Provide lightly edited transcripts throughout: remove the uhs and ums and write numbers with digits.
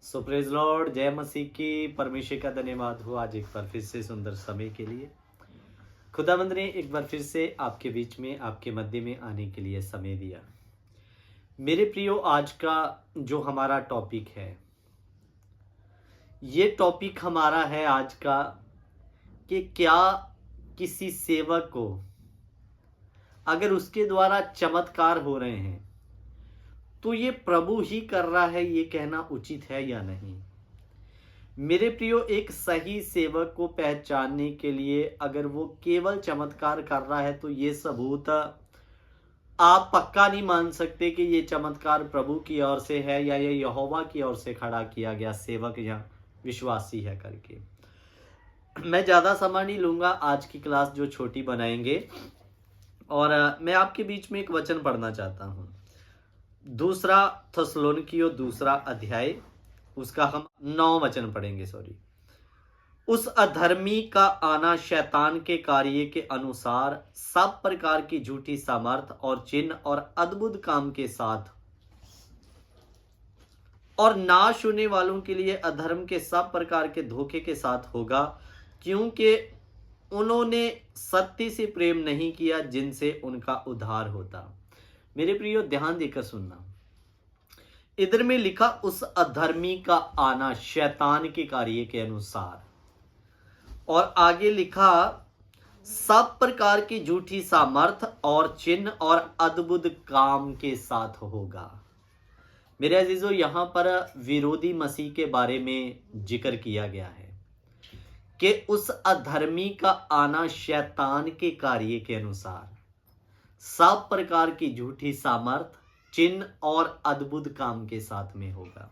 सो praise Lord, जय मसीह की। परमेश्वर का धन्यवाद हो आज एक बार फिर से सुंदर समय के लिए। खुदावंद ने एक बार फिर से आपके बीच में, आपके मध्य में आने के लिए समय दिया। मेरे प्रियो, आज का जो हमारा टॉपिक है, ये टॉपिक हमारा है आज का कि क्या किसी सेवक को अगर उसके द्वारा चमत्कार हो रहे हैं तो ये प्रभु ही कर रहा है, ये कहना उचित है या नहीं। मेरे प्रियो, एक सही सेवक को पहचानने के लिए अगर वो केवल चमत्कार कर रहा है तो ये सबूत आप पक्का नहीं मान सकते कि ये चमत्कार प्रभु की ओर से है या ये यहोवा की ओर से खड़ा किया गया सेवक या विश्वासी है करके। मैं ज़्यादा समय नहीं लूँगा, आज की क्लास जो छोटी बनाएंगे। और मैं आपके बीच में एक वचन पढ़ना चाहता हूँ। दूसरा थस्सलुनीकियों दूसरा अध्याय, उसका हम 9 वचन पढ़ेंगे। उस अधर्मी का आना शैतान के कार्य के अनुसार सब प्रकार की झूठी सामर्थ और चिन्ह और अद्भुत काम के साथ, और नाश होने वालों के लिए अधर्म के सब प्रकार के धोखे के साथ होगा, क्योंकि उन्होंने सत्य से प्रेम नहीं किया जिनसे उनका उद्धार होता। मेरे प्रियो, ध्यान देकर सुनना। इधर में लिखा उस अधर्मी का आना शैतान के कार्य के अनुसार, और आगे लिखा सब प्रकार की झूठी सामर्थ और चिन्ह और अद्भुत काम के साथ होगा। मेरे अजीजों, यहां पर विरोधी मसीह के बारे में जिक्र किया गया है कि उस अधर्मी का आना शैतान के कार्य के अनुसार सब प्रकार की झूठी सामर्थ, चिन्ह और अद्भुत काम के साथ में होगा।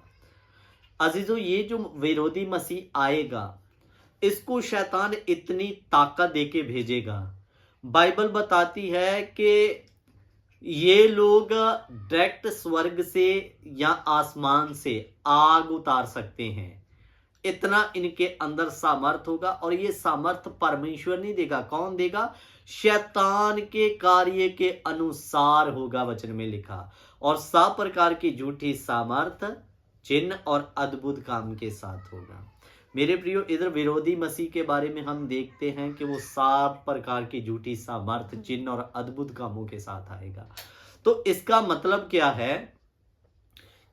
अजीजों, ये जो विरोधी मसीह आएगा, इसको शैतान इतनी ताकत देके भेजेगा। बाइबल बताती है कि ये लोग डायरेक्ट स्वर्ग से या आसमान से आग उतार सकते हैं, इतना इनके अंदर सामर्थ होगा। और ये सामर्थ परमेश्वर नहीं देगा, कौन देगा? शैतान के कार्य के अनुसार होगा, वचन में लिखा। और सब प्रकार की झूठी सामर्थ, चिन्ह और अद्भुत काम के साथ होगा। मेरे प्रियो, इधर विरोधी मसीह के बारे में हम देखते हैं कि वो सब प्रकार की झूठी सामर्थ, चिन्ह और अद्भुत कामों के साथ आएगा। तो इसका मतलब क्या है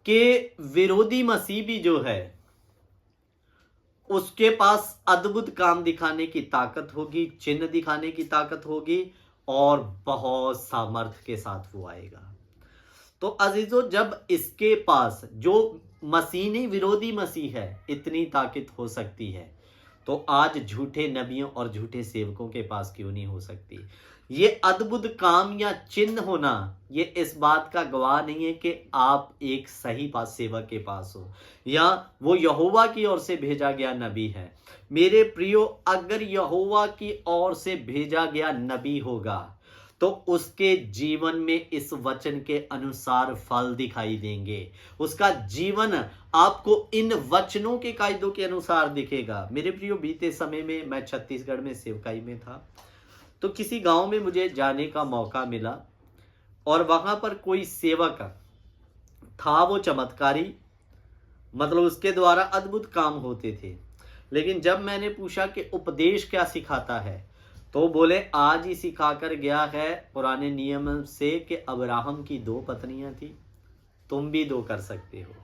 कि विरोधी मसीह भी जो है उसके पास अद्भुत काम दिखाने की ताकत होगी, चिन्ह दिखाने की ताकत होगी, और बहुत सामर्थ के साथ वो आएगा। तो अजीजों, जब इसके पास जो मसीह नहीं विरोधी मसीह है, इतनी ताकत हो सकती है, तो आज झूठे नबियों और झूठे सेवकों के पास क्यों नहीं हो सकती? ये अद्भुत काम या चिन्ह होना, ये इस बात का गवाह नहीं है कि आप एक सही पास सेवक के पास हो या वो यहोवा की ओर से भेजा गया नबी है। मेरे प्रियो, अगर यहोवा की ओर से भेजा गया नबी होगा तो उसके जीवन में इस वचन के अनुसार फल दिखाई देंगे। उसका जीवन आपको इन वचनों के कायदों के अनुसार दिखेगा। मेरे प्रियो, बीते समय में मैं छत्तीसगढ़ में सेवकाई में था, तो किसी गांव में मुझे जाने का मौका मिला, और वहां पर कोई सेवक था, वो चमत्कारी, मतलब उसके द्वारा अद्भुत काम होते थे। लेकिन जब मैंने पूछा कि उपदेश क्या सिखाता है, तो बोले आज ही सिखाकर गया है पुराने नियम से कि अब्राहम की 2 पत्नियां थी, तुम भी 2 कर सकते हो,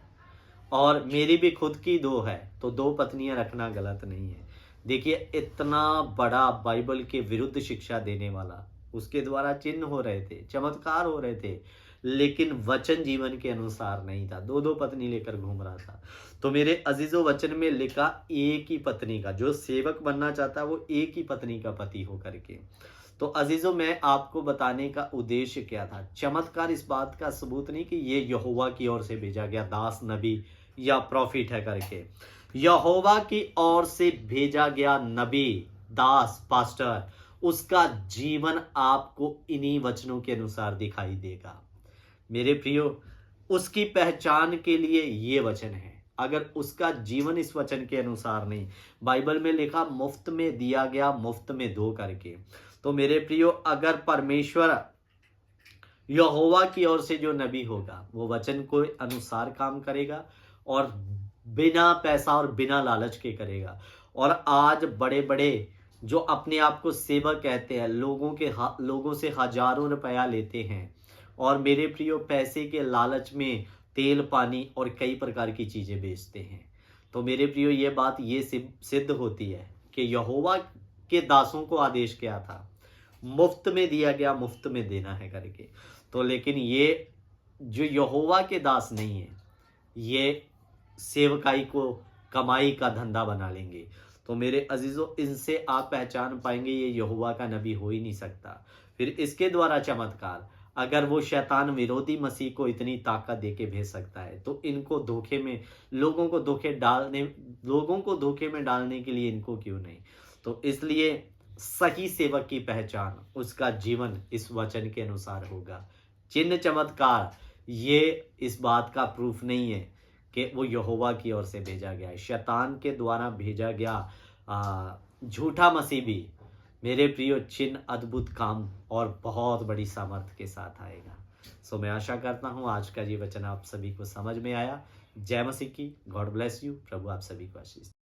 और मेरी भी खुद की 2 है, तो 2 पत्नियां रखना गलत नहीं है। देखिए, इतना बड़ा बाइबल के विरुद्ध शिक्षा देने वाला, उसके द्वारा चिन्ह हो रहे थे, चमत्कार हो रहे थे, लेकिन वचन जीवन के अनुसार नहीं था। 2-2 पत्नी लेकर घूम रहा था। तो मेरे अजीजों, वचन में लिखा एक ही पत्नी का, जो सेवक बनना चाहता है वो एक ही पत्नी का पति हो करके। तो अजीजों, मैं आपको बताने का उद्देश्य क्या था? चमत्कार इस बात का सबूत नहीं कि ये यहोवा की ओर से भेजा गया दास, नबी या प्रॉफिट है करके। यहोवा की ओर से भेजा गया नबी, दास, पास्टर, उसका जीवन आपको इन्हीं वचनों के अनुसार दिखाई देगा। मेरे प्रियो, उसकी पहचान के लिए ये वचन है। अगर उसका जीवन इस वचन के अनुसार नहीं, बाइबल में लिखा मुफ्त में दिया गया, मुफ्त में दो करके। तो मेरे प्रियो, अगर परमेश्वर यहोवा की ओर से जो नबी होगा वो वचन को अनुसार काम करेगा, और बिना पैसा और बिना लालच के करेगा। और आज बड़े बड़े जो अपने आप को सेवक कहते हैं, लोगों से हजारों रुपया लेते हैं और मेरे प्रियो पैसे के लालच में तेल पानी और कई प्रकार की चीजें बेचते हैं। तो मेरे प्रियो ये बात ये सिद्ध होती है कि यहोवा के दासों को आदेश किया था, मुफ्त में दिया गया मुफ्त में देना है करके। तो लेकिन ये जो यहोवा के दास नहीं है, ये सेवकाई को कमाई का धंधा बना लेंगे। तो मेरे अजीजों, इनसे आप पहचान पाएंगे ये यहोवा का नबी हो ही नहीं सकता। फिर इसके द्वारा चमत्कार, अगर वो शैतान विरोधी मसीह को इतनी ताकत देके भेज सकता है तो इनको धोखे में लोगों को धोखे में डालने के लिए इनको क्यों नहीं। तो इसलिए सही सेवक की पहचान उसका जीवन इस वचन के अनुसार होगा। चिन्ह चमत्कार ये इस बात का प्रूफ नहीं है कि वो यहोवा की ओर से भेजा गया है। शैतान के द्वारा भेजा गया झूठा मसीह भी मेरे प्रियो चिन्ह, अद्भुत काम और बहुत बड़ी सामर्थ के साथ आएगा। सो मैं आशा करता हूँ आज का ये वचन आप सभी को समझ में आया। जय मसीह की। God bless you. प्रभु आप सभी को आशीष।